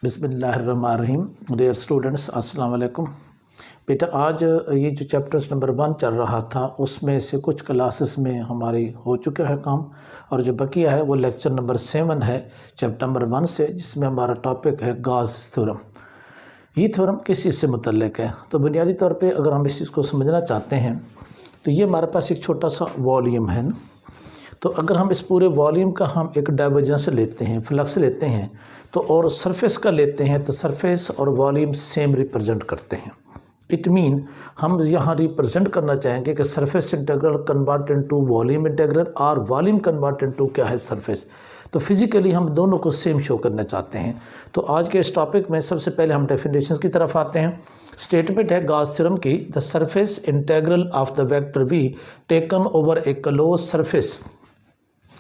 बिस्मिल्लाहिर्रहमानिर्रहीम। Dear students, अस्सलाम वालेकुम। बेटा, आज ये जो चैप्टर्स नंबर 1 चल रहा था उसमें से कुछ क्लासेस में हमारी हो चुका है काम, और जो बकिया है वो लेक्चर नंबर 7 है चैप्टर नंबर 1 से, जिसमें हमारा टॉपिक है गॉस थ्योरम। ये थ्योरम किस चीज़ से मुतल्लिक है? तो बुनियादी तौर पे अगर हम इस चीज़ को समझना चाहते हैं तो ये हमारे पास एक छोटा सा वॉल्यूम है ना। तो अगर हम इस पूरे वॉल्यूम का हम एक डाइवर्जेंस लेते हैं, फ्लक्स लेते हैं, तो और सरफेस का लेते हैं, तो सरफेस और वॉल्यूम सेम रिप्रेजेंट करते हैं। इट मीन हम यहाँ रिप्रेजेंट करना चाहेंगे कि surface integral convert into volume integral और वॉल्यूम कन्वर्ट इनटू क्या है, सरफेस। तो फिजिकली हम दोनों को सेम शो करना चाहते हैं। तो आज के इस टॉपिक में सबसे पहले हम डेफिनेशंस की तरफ आते हैं। स्टेटमेंट है गॉस थ्योरम की, the surface integral of the vector V taken over a close surface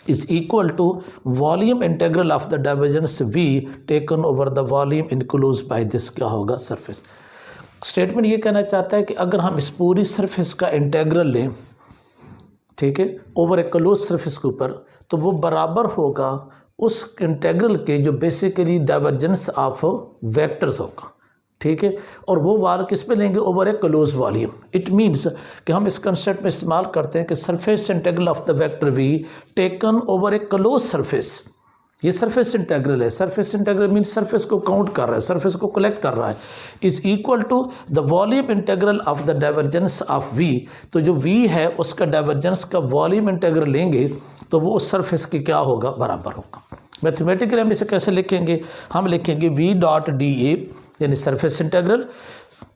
is equal to volume integral of the divergence V taken over the volume enclosed by this क्या होगा, surface. Statement ये कहना चाहता है कि अगर हम इस पूरी सरफेस का इंटेग्रल लें, ठीक है, ओवर ए क्लोज सरफेस के ऊपर, तो वो बराबर होगा उस इंटेग्रल के जो बेसिकली डाइवर्जेंस ऑफ वेक्टर्स होगा, ठीक है। और वो वार किस पे लेंगे? Over a close volume. It means कि हम इस कंसेप्ट में इस्तेमाल करते हैं कि surface integral of the vector V taken over a close surface. ये सरफेस इंटीग्रल है। सरफेस इंटीग्रल मीन्स सरफेस को काउंट कर रहा है, सरफेस को कलेक्ट कर रहा है। Is equal to the volume integral of the divergence of V. तो जो वी है उसका डाइवर्जेंस का वॉल्यूम इंटीग्रल लेंगे तो वो उस सरफेस की क्या होगा, बराबर होगा। मैथमेटिकली हम इसे कैसे लिखेंगे? हम लिखेंगे वी डॉट डी ए यानी surface integral,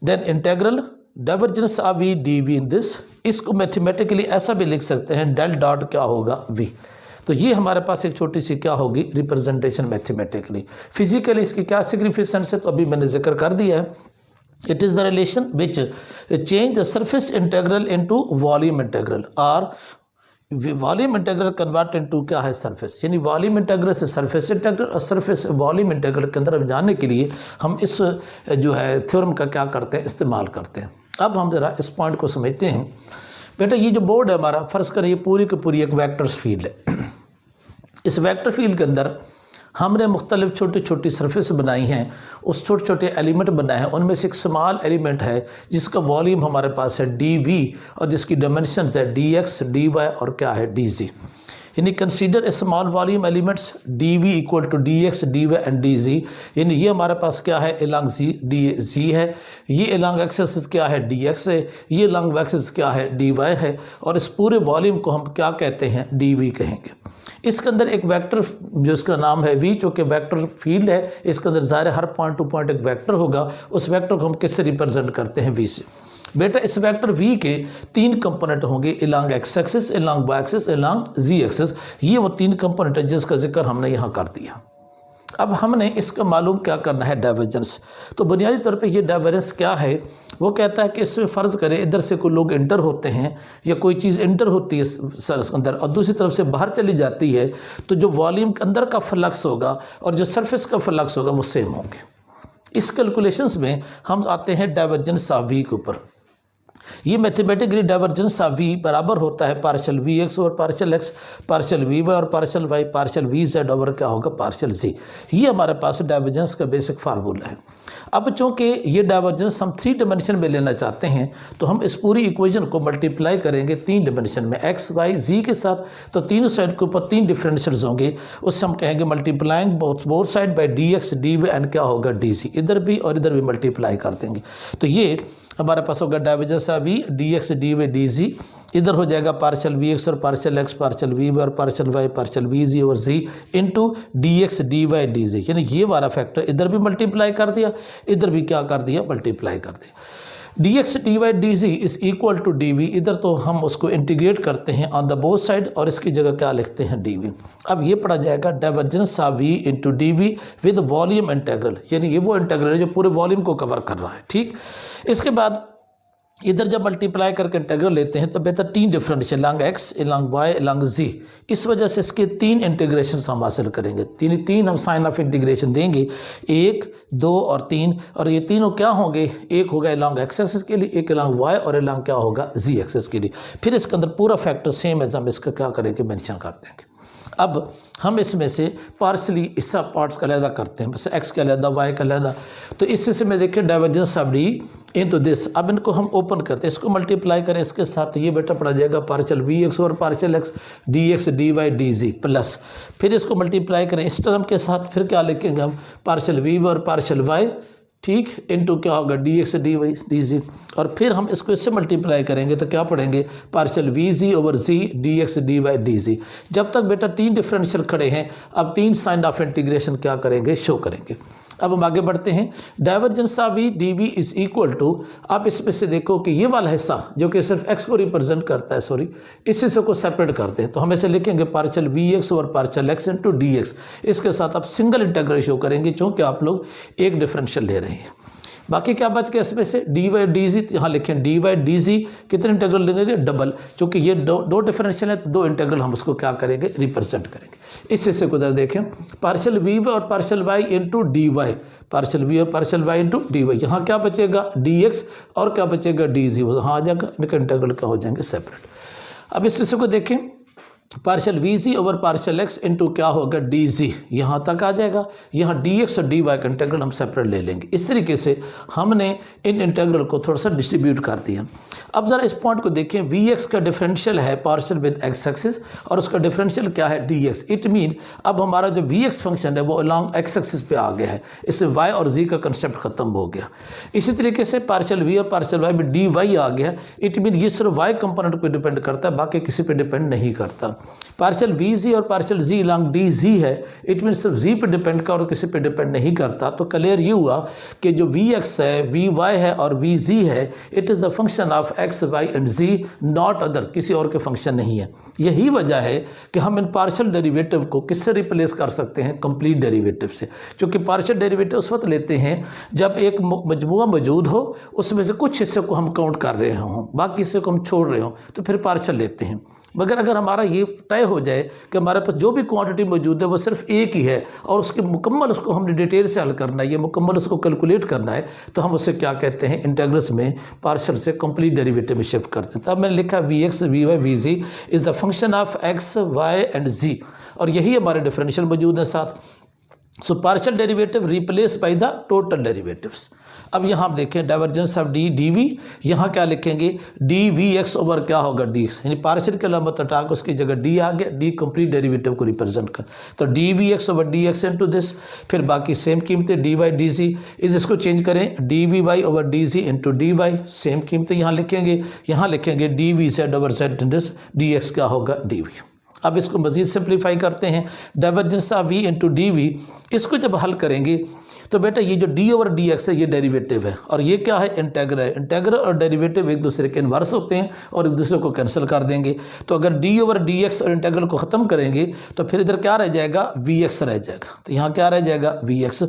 then integral divergence of V D V in this. इसको मैथमेटिकली ऐसा भी लिख सकते हैं, डेल डॉट क्या होगा, वी। तो ये हमारे पास एक छोटी सी क्या होगी, रिप्रेजेंटेशन मैथमेटिकली। फिजिकली इसकी क्या सिग्निफिकेंस है तो अभी मैंने जिक्र कर दिया है। It is the relation which change the surface integral into volume integral और वॉल्यूम इंटीग्रल कन्वर्ट इनटू क्या है, सरफेस। यानी वॉल्यूम इंटीग्रल से सरफेस इंटीग्रल और सरफेस वॉल्यूम इंटीग्रल के अंदर जाने के लिए हम इस जो है थ्योरम का क्या करते हैं, इस्तेमाल करते हैं। अब हम ज़रा इस पॉइंट को समझते हैं। बेटा, ये जो बोर्ड है हमारा, फ़र्ज़ करें ये पूरी की पूरी एक वेक्टर्स फील्ड है। इस वेक्टर फील्ड के अंदर हमने मुख्तलिफ छोटी छोटी सरफेस बनाई हैं, उस छोटे छोटे एलिमेंट बनाए हैं। उनमें से एक स्मॉल एलिमेंट है जिसका वॉल्यूम हमारे पास है डी वी और जिसकी डायमेंशंस है डी एक्स, डी वाई और क्या है, डी जी। यानी consider a small volume elements D V equal to D X, D Y and D Z. यानी ये हमारे पास क्या है, एलॉन्ग जी डी जी है, ये एलॉन्ग एक्सिस क्या है, डी एक्स है, ये एलॉन्ग एक्सिस क्या है, डी वाई है, और इस पूरे वॉल्यूम को हम क्या कहते हैं, डी वी कहेंगे। इसके अंदर एक वेक्टर जो इसका नाम है वी, जो कि वेक्टर फील्ड है, इसके अंदर ज़ाहिर हर पॉइंट टू पॉइंट एक वेक्टर होगा। उस वेक्टर को हम किससे रिप्रेजेंट करते हैं, वी से। बेटा, इस वेक्टर वी के 3 कंपोनेंट होंगे, along X axis, along Y axis, along Z axis. ये वो 3 कंपोनेंट है जिसका जिक्र हमने यहाँ कर दिया। अब हमने इसका मालूम क्या करना है, डाइवर्जेंस। तो बुनियादी तौर पे ये डाइवर्जेंस क्या है, वो कहता है कि इसमें फ़र्ज़ करें इधर से कोई लोग इंटर होते हैं या कोई चीज़ इंटर होती है अंदर और दूसरी तरफ से बाहर चली जाती है, तो जो वॉल्यूम के अंदर का फ्लक्स होगा और जो सरफेस का फ्लक्स होगा वो सेम होंगे। इस कैलकुलेशंस में हम आते हैं डाइवर्जेंस ऑफ वी के ऊपर। ये मैथमेटिकली डाइवर्जेंस ऑफ वी बराबर होता है पार्शियल वी एक्स और partial X, partial V Y और partial Y, partial V Z over क्या होगा, पार्शियल जी। ये हमारे पास डाइवर्जेंस का बेसिक फार्मूला है। अब चूँकि ये डाइवर्जेंस हम 3 डायमेंशन में लेना चाहते हैं तो हम इस पूरी इक्वेशन को मल्टीप्लाई करेंगे 3 डायमेंशन में, एक्स वाई जी के साथ। तो तीनों साइड के ऊपर 3 डिफरेंशियल्स होंगे, उससे हम कहेंगे multiplying both side by D X D Y and क्या होगा, डी जी। इधर भी और इधर भी मल्टीप्लाई कर देंगे तो ये हमारे पास होगा divergence of V D X D Y D Z. इधर हो जाएगा पार्शियल वी एक्स और partial X, partial V Y और partial Y, partial V Z और Z into D X D Y D Z. यानी ये वाला फैक्टर इधर भी मल्टीप्लाई कर दिया, इधर भी क्या कर दिया, मल्टीप्लाई कर दिया। D X D Y D Z is equal to D V. इधर तो हम उसको इंटीग्रेट करते हैं ऑन द बोथ साइड और इसकी जगह क्या लिखते हैं, डी वी। अब ये पढ़ा जाएगा divergence of V into D V with volume integral. यानी ये वो इंटीग्रल है जो पूरे वॉल्यूम को कवर कर रहा है, ठीक। इसके बाद इधर जब मल्टीप्लाई करके इंटीग्रल लेते हैं तो बेहतर 3 different along X, along Y, along Z. इस वजह से इसके 3 इंटीग्रेशन हम हासिल करेंगे। तीन हम साइन ऑफ इंटीग्रेशन देंगे, 1, 2 और 3। और ये तीनों क्या होंगे, एक होगा एलॉन्ग एक्स एक्सिस के लिए, एक एलॉन्ग वाई और एलॉन्ग क्या होगा, जी एक्सिस के लिए। फिर इसके अंदर पूरा फैक्टर सेम है, हम इसका क्या करेंगे, मेंशन कर देंगे। अब हम इसमें से पार्शली इसका पार्ट्स का अलहदा करते हैं, बस एक्स का अलहदा, वाई का अलहदा। तो इससे से मैं देखिए divergence of D into this. अब इनको हम ओपन करते हैं, इसको मल्टीप्लाई करें इसके साथ, तो ये बेटा पड़ा जाएगा पार्शियल वी एक्स और partial X D X D Y D Z plus, फिर इसको मल्टीप्लाई करें इस टर्म के साथ, फिर क्या लिखेंगे हम पार्शियल वी और पार्शियल वाई, ठीक, इनटू क्या होगा D X D Y D Z, और फिर हम इसको इससे मल्टीप्लाई करेंगे तो क्या पढ़ेंगे partial V Z over Z D X D Y D Z. जब तक बेटा 3 डिफरेंशियल खड़े हैं, अब 3 साइन ऑफ इंटीग्रेशन क्या करेंगे, शो करेंगे। अब हम आगे बढ़ते हैं, divergence of V D V is equal to, आप इसमें से देखो कि ये वाला हिस्सा जो कि सिर्फ एक्स को रिप्रेजेंट करता है, सॉरी, इसी से को सेपरेट करते हैं, तो हम ऐसे लिखेंगे पार्शियल वी एक्स और partial x into D x. इसके साथ आप सिंगल इंटीग्रल शो करेंगे क्योंकि आप लोग एक डिफरेंशियल ले रहे हैं। बाकी क्या बच गया इसमें से डी वाई डी जी, यहाँ लिखें डी वाई डी जी, कितने इंटीग्रल लेंगे, डबल, क्योंकि ये दो डिफरेंशियल है तो 2 इंटीग्रल हम उसको क्या करेंगे, रिप्रेजेंट करेंगे। इस हिस्से को उधर देखें, पार्शियल वी और partial Y into D Y, partial V और partial Y into D Y, यहाँ क्या बचेगा डी एक्स और क्या बचेगा डी जी, वो यहाँ आ जाएगा, इनका इंटीग्रल क्या हो जाएंगे, सेपरेट। अब इस हिस्से को देखें, partial V Z over partial x into क्या होगा डी जी, यहाँ तक आ जाएगा, यहाँ डी एक्स और डी वाई का इंटीग्रल हम सेपरेट ले लेंगे। इस तरीके से हमने इन इंटीग्रल को थोड़ा सा डिस्ट्रीब्यूट कर दिया। अब ज़रा इस पॉइंट को देखें, वी एक्स का डिफरेंशियल है पार्शियल विद एक्स एक्सिस और उसका डिफरेंशियल क्या है, डी एक्स। इट मीन अब हमारा जो वी एक्स फंक्शन है वो अलॉन्ग एक्स एक्सिस पे आ गया है, इससे वाई और जी का कंसेप्ट खत्म हो गया। इसी तरीके से पार्शियल वी और पार्शियल वाई में डी वाई आ गया, इट मीन ये सिर्फ वाई कंपोनेंट पर डिपेंड करता है, बाकी किसी पे डिपेंड नहीं करता। पार्शियल वी जी और पार्शियल जी लॉन्ग डी जी है, इट मीन सिर्फ जी पे डिपेंड कर और किसी पे डिपेंड नहीं करता। तो क्लियर ये हुआ कि जो वी एक्स है, वी वाई है और वी जी है, it is the function of X Y and Z, not other, किसी और के फंक्शन नहीं है। यही वजह है कि हम इन पार्शियल डेरिवेटिव को किससे रिप्लेस कर सकते हैं, कंप्लीट डेरिवेटिव से, क्योंकि पार्शियल डेरिवेटिव उस वक्त लेते हैं जब एक मजमूआ मौजूद हो, उसमें से कुछ हिस्से को हम काउंट कर रहे हों, बाकी हिस्से को हम छोड़ रहे हों, तो फिर पार्शियल लेते हैं। मगर अगर हमारा ये तय हो जाए कि हमारे पास जो भी क्वांटिटी मौजूद है वो सिर्फ एक ही है और उसके मुकम्मल उसको हमने डिटेल से हल करना है, ये मुकम्मल उसको कैलकुलेट करना है, तो हम उसे क्या कहते हैं, इंटीग्रल्स में पार्शियल से कंप्लीट डेरिवेटिव में शिफ्ट करते हैं। तब मैंने लिखा V X V Y V Z is the function of X Y and Z, और यही हमारे डिफरेंशियल मौजूद है साथ। So partial derivative replace by the total derivatives. अब यहाँ आप देखें divergence of D D V, यहाँ क्या लिखेंगे, डी वी एक्स ओवर क्या होगा डी एक्स, यानी पार्शियल के लंबा हटा के उसकी जगह डी आ गया, डी कंप्लीट डेरिवेटिव को रिप्रेजेंट कर, तो D V X over D X into this, फिर बाकी सेम कीमतें डी वाई डी जी, इसको चेंज करें D V Y over D Z into D Y, same कीमतें यहाँ लिखेंगे D V Z over Z in this, D X क्या होगा डी वी। अब इसको मज़ीद सिंप्लीफाई करते हैं, divergence of V into D V, इसको जब हल करेंगे तो बेटा ये जो डी ओवर डी एक्स है ये डेरिवेटिव है और ये क्या है, इंटीग्रल है। इंटीग्रल और डेरिवेटिव एक दूसरे के इन्वर्स होते हैं और एक दूसरे को कैंसिल कर देंगे। तो अगर डी ओवर डी एक्स और इंटीग्रल को ख़त्म करेंगे तो फिर इधर क्या रह जाएगा, वी एक्स रह जाएगा। तो यहाँ क्या रह जाएगा, वी एक्स।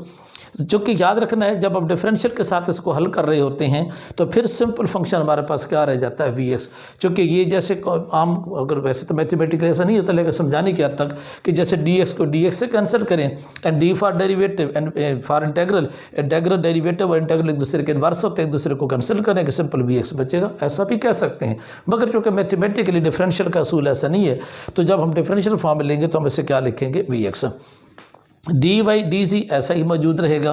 जो कि याद रखना है, जब आप डिफरेंशियल के साथ इसको हल कर रहे होते हैं तो फिर सिंपल फंक्शन हमारे पास क्या रह जाता है, वी एक्स। क्योंकि ये जैसे आम, अगर वैसे तो मैथमेटिकली ऐसा नहीं होता, लेकिन समझाने के हद तक कि जैसे डी एक्स को डी एक्स से कैंसिल करें and D for derivative and for integral, integral derivative और इंटीग्रल एक दूसरे के इन्वर्स होते हैं, एक दूसरे को कैंसिल करेंगे, सिंपल वी एक्स बचेगा, ऐसा भी कह सकते हैं। मगर क्योंकि मैथमेटिकली डिफरेंशियल का असूल ऐसा नहीं है, तो जब हम डिफरेंशियल फॉर्म में लेंगे तो हम इसे क्या लिखेंगे, V X. D Y D Z ऐसा ही मौजूद रहेगा।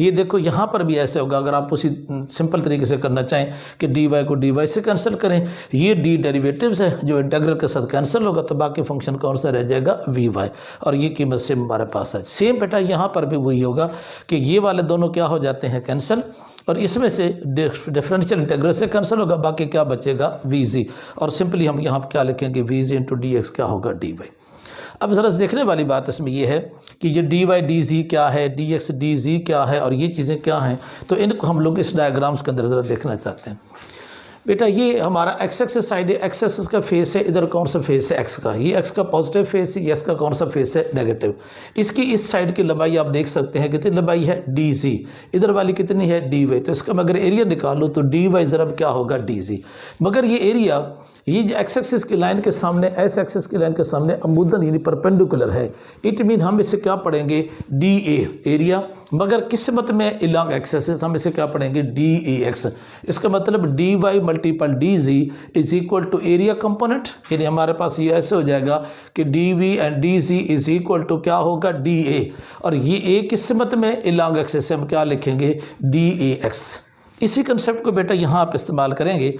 ये देखो यहाँ पर भी ऐसे होगा, अगर आप उसी सिंपल तरीके से करना चाहें कि डी वाई को डी वाई से कैंसिल करें, ये डी डेरिवेटिव्स है जो इंटीग्रल के साथ कैंसिल होगा, तो बाकी फंक्शन कौन सा रह जाएगा, वी वाई, और ये कीमत सेम हमारे पास है। सेम बेटा यहाँ पर भी वही होगा कि ये वाले दोनों क्या हो जाते हैं, कैंसिल, और इसमें से डिफरेंशियल इंटीग्रल से कैंसिल होगा, बाकी क्या बचेगा, वी जी, और सिंपली हम यहाँ क्या लिखेंगे, we Z into D X क्या होगा, डी वाई। अब ज़रा देखने वाली बात इसमें यह है कि ये डी वाई डी जी क्या है, डी एक्स डी जी क्या है और ये चीज़ें क्या हैं, तो इनको हम लोग इस डायग्राम्स के अंदर ज़रा देखना चाहते हैं। बेटा ये हमारा एक्स एक्सिस साइड है, एक्स एक्सिस का फेस है, इधर कौन सा फेस है, एक्स का, ये एक्स का पॉजिटिव फेस है, एक्स का कौन सा फेस है, नेगेटिव। इसकी इस साइड की लंबाई आप देख सकते हैं कितनी लंबाई है, डी जी, इधर वाली कितनी है, डी वाई। तो इसका मैं अगर एरिया निकालूँ तो डी वाई ज़रब क्या होगा, डी जी। मगर ये एरिया ये जो एक्स एक्सिस की लाइन के सामने, एस एक्सिस की लाइन के सामने अमूदन यानी परपेंडिकुलर है, इट मीन हम इसे क्या पढ़ेंगे, डी ए एरिया, मगर किस्मत में इलांग एक्सेस हम इसे क्या पढ़ेंगे डी ए एक्स। इसका मतलब D Y multiple D Z is equal to area component, यानी हमारे पास ये ऐसे हो जाएगा कि D V and D Z is equal to क्या होगा डी ए, और ये ए किस्मत में इलांग एक्सेस हम क्या लिखेंगे डी ए एक्स। इसी कंसेप्ट को बेटा यहाँ आप इस्तेमाल करेंगे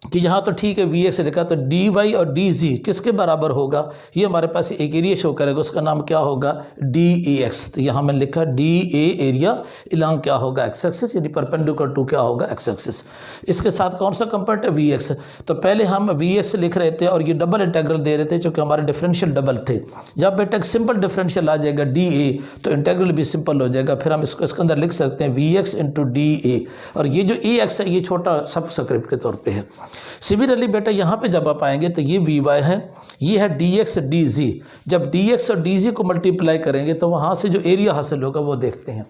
कि यहाँ तो ठीक है वी एक्स लिखा, तो डी वाई और डी जी किसके बराबर होगा, ये हमारे पास एक एरिया शो करेगा, उसका नाम क्या होगा डी ए एक्स। तो यहाँ मैंने लिखा डी ए एरिया इलांग क्या होगा एक्स एक्सिस, यानी परपेंडिकुलर टू क्या होगा एक्स एक्सिस। इसके साथ कौन सा कंपोनेंट है वी एक्स। तो पहले हम वी एक्स लिख रहे थे और ये डबल इंटेग्रल दे रहे थे क्योंकि हमारे डिफरेंशियल डबल थे। जब बेटा एक सिंपल डिफरेंशियल आ जाएगा डी ए तो इंटेग्रल भी सिंपल हो जाएगा, फिर हम इसको इसके अंदर लिख सकते हैं V X into D A, और ये जो ए एक्स है ये छोटा सबस्क्रिप्ट के तौर पर है। सिमिलरली बेटा यहाँ पे जब आप आएंगे तो ये वी वाई है, ये है डी एक्स डी जी। जब डी एक्स और डी जी को मल्टीप्लाई करेंगे तो वहाँ से जो एरिया हासिल होगा वो देखते हैं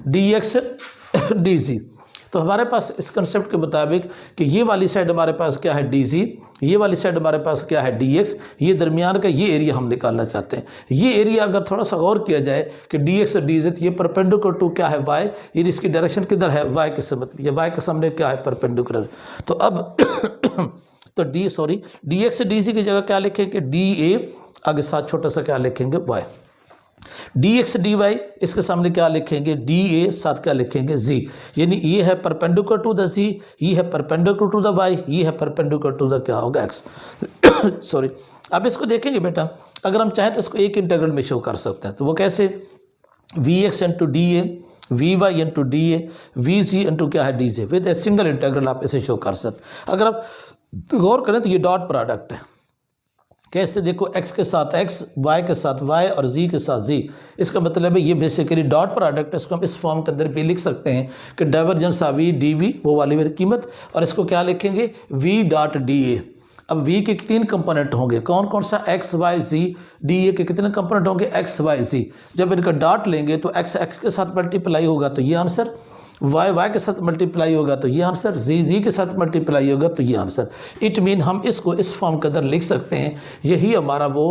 डी एक्स डी जी। तो हमारे पास इस कंसेप्ट के मुताबिक कि ये वाली साइड हमारे पास क्या है डी जी, ये वाली साइड हमारे पास क्या है डी एक्स, ये दरमियान का ये एरिया हम निकालना चाहते हैं। ये एरिया अगर थोड़ा सा गौर किया जाए कि डी एक्स और डी जी, ये परपेंडिकुलर टू क्या है वाई, ये इसकी डायरेक्शन किधर है वाई के सामने, ये वाई के सामने क्या है परपेंडिकुलर। तो अब तो डी एक्स डी जी की जगह क्या लिखेंगे डी ए, आगे साथ छोटा सा क्या लिखेंगे Y. D X D Y इसके सामने क्या लिखेंगे डी ए, साथ क्या लिखेंगे जी, यानी ये है परपेंडिकुलर टू द जी, ये है परपेंडिकुलर टू द वाई, ये है परपेंडिकुलर टू द क्या होगा एक्स। सॉरी, अब इसको देखेंगे बेटा, अगर हम चाहें तो इसको एक इंटीग्रल में शो कर सकते हैं। तो वो कैसे, V X into D A, V Y into D A, V Z into क्या है D J, with a single integral आप इसे शो कर सकते। अगर आप गौर करें तो ये डॉट प्रोडक्ट है, कैसे देखो x के साथ x, y के साथ y और z के साथ z। इसका मतलब है ये बेसिकली डॉट प्रोडक्ट है। इसको हम इस फॉर्म के अंदर भी लिख सकते हैं कि divergence of v D V, वो वाली मेरी कीमत, और इसको क्या लिखेंगे v डॉट डी ए। अब v के 3 कंपोनेंट होंगे, कौन कौन सा, x y z। D A के कितने कंपोनेंट होंगे, x y z। जब इनका डॉट लेंगे तो x x के साथ मल्टीप्लाई होगा तो ये आंसर, वाई वाई के साथ मल्टीप्लाई होगा तो ये आंसर, जी जी के साथ मल्टीप्लाई होगा तो ये आंसर। इट मीन हम इसको इस फॉर्म के अंदर लिख सकते हैं, यही हमारा वो।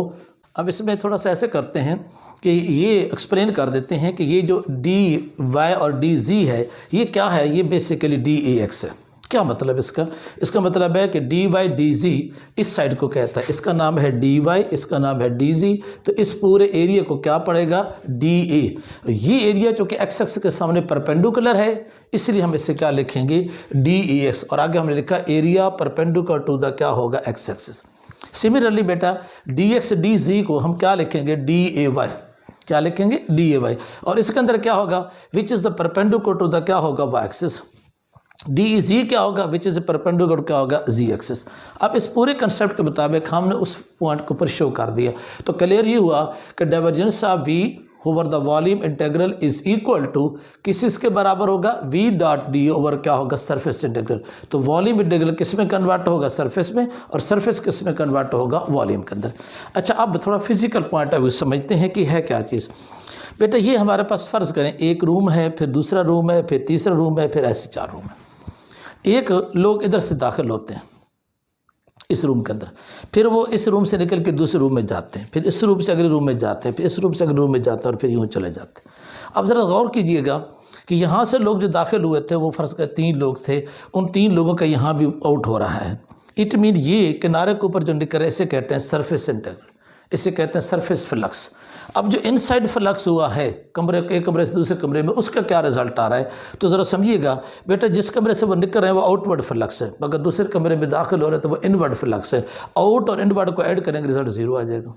अब इसमें थोड़ा सा ऐसे करते हैं कि ये एक्सप्लेन कर देते हैं कि ये जो डी वाई और डी जी है ये क्या है, ये बेसिकली डी ए एक्स है। क्या मतलब इसका, इसका मतलब है कि डी वाई डी जी इस साइड को कहता है, इसका नाम है डी वाई, इसका नाम है डी जी। तो इस पूरे एरिया को क्या पड़ेगा डी ए। ये एरिया जो कि एक्स एक्स के सामने परपेंडिकुलर है, इसलिए हम इसे क्या लिखेंगे डी ए एक्स, और आगे हमने लिखा एरिया परपेंडिकुलर टू द क्या होगा एक्स एक्सिस। सिमिलरली बेटा डी एक्स डी जी को हम क्या लिखेंगे डी ए वाई, क्या लिखेंगे डी ए वाई, और इसके अंदर क्या होगा which is the perpendicular to the क्या होगा Y axis. D E Z क्या होगा विच इज़ परपेंडिकुलर क्या होगा जी एक्सिस। अब इस पूरे कंसेप्ट के मुताबिक हमने उस पॉइंट को ऊपर शो कर दिया। तो क्लियर ये हुआ कि divergence of V over the volume integral is equal to किस इसके बराबर होगा वी डॉट डी ओवर क्या होगा सरफेस इंटीग्रल। तो वॉल्यूम इंटीग्रल किस में कन्वर्ट होगा सरफेस में, और सरफेस किस में कन्वर्ट होगा वॉल्यूम के अंदर। अच्छा, अब थोड़ा फिजिकल पॉइंट ऑफ व्यू समझते हैं कि है क्या चीज़। बेटा ये हमारे पास फ़र्ज़ करें एक रूम है, फिर दूसरा रूम है, फिर तीसरा रूम है, फिर ऐसे 4 रूम है। एक लोग इधर से दाखिल होते हैं इस रूम के अंदर, फिर वो इस रूम से निकल के दूसरे रूम में जाते हैं, फिर इस रूम से अगले रूम में जाते हैं, फिर इस रूम से अगले रूम में जाते हैं, और फिर यूँ चले जाते हैं। अब ज़रा गौर कीजिएगा कि यहाँ से लोग जो दाखिल हुए थे वो फ़र्ज़ कर 3 लोग थे, उन 3 लोगों का यहाँ भी आउट हो रहा है। इट मीन ये किनारे के ऊपर जो निकल रहे इसे कहते हैं सरफेस इंटीग्रल, इसे कहते हैं सरफेस फ्लक्स। अब जो इनसाइड फ्लक्स हुआ है कमरे एक कमरे से दूसरे कमरे में, उसका क्या रिजल्ट आ रहा है, तो ज़रा समझिएगा बेटा। जिस कमरे से वो निकल रहे हैं वो आउटवर्ड फ्लक्स है, मगर दूसरे कमरे में दाखिल हो रहे हैं तो वो इनवर्ड फ्लक्स है। आउट और इनवर्ड को ऐड करेंगे रिजल्ट 0 आ जाएगा।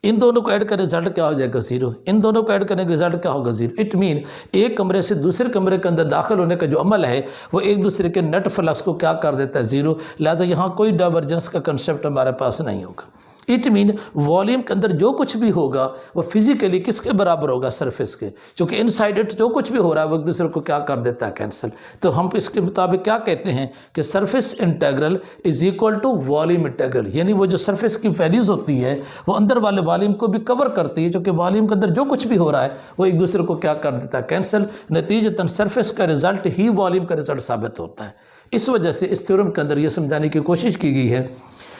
इन दोनों को ऐड करें रिजल्ट क्या हो जाएगा 0, इन दोनों को ऐड करेंगे रिजल्ट क्या होगा 0। इट मीन एक कमरे से दूसरे कमरे के अंदर दाखिल होने का जो अमल है वो एक दूसरे के नेट फ्लक्स को क्या कर देता है 0। लिहाजा यहाँ कोई डाइवर्जेंस का कंसेप्ट हमारे पास नहीं होगा। इट मीन वॉल्यूम के अंदर जो कुछ भी होगा वो फिजिकली किसके बराबर होगा सरफेस के, क्योंकि इनसाइड इट जो कुछ भी हो रहा है वो एक दूसरे को क्या कर देता है कैंसिल। तो हम इसके मुताबिक क्या कहते हैं कि surface integral is equal to volume integral, यानी वो जो सरफेस की वैल्यूज होती है वो अंदर वाले वॉल्यूम को भी कवर करती है, क्योंकि वॉल्यूम के अंदर जो कुछ भी हो रहा है वो एक दूसरे को क्या कर देता है कैंसिल। नतीजतन सरफेस का रिजल्ट ही वॉल्यूम का रिजल्ट साबित होता है। इस वजह से इस थ्योरम के अंदर ये समझाने की कोशिश की गई है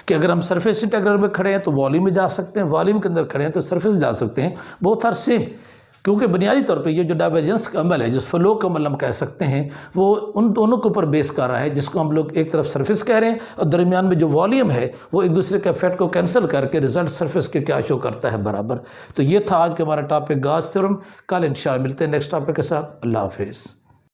कि अगर हम सरफेस इंटीग्रल में खड़े हैं तो वॉल्यूम में जा सकते हैं, वॉल्यूम के अंदर खड़े हैं तो सरफेस में जा सकते हैं, बोथ आर सेम। क्योंकि बुनियादी तौर पे ये जो डाइवर्जेंस का अमल है, जिस फ्लो का अमल हम कह सकते हैं, वो उन दोनों के ऊपर बेस कर रहा है, जिसको हम लोग एक तरफ सरफेस कह रहे हैं और दरमियान में जो वॉल्यूम है वो एक दूसरे के इफेक्ट को कैंसिल करके रिजल्ट सरफेस के क्या शो करता है बराबर। तो ये था आज का हमारा टॉपिक गाउस थ्योरम। कल इंशाल्लाह मिलते हैं नेक्स्ट टॉपिक के साथ। अल्लाह हाफिज़।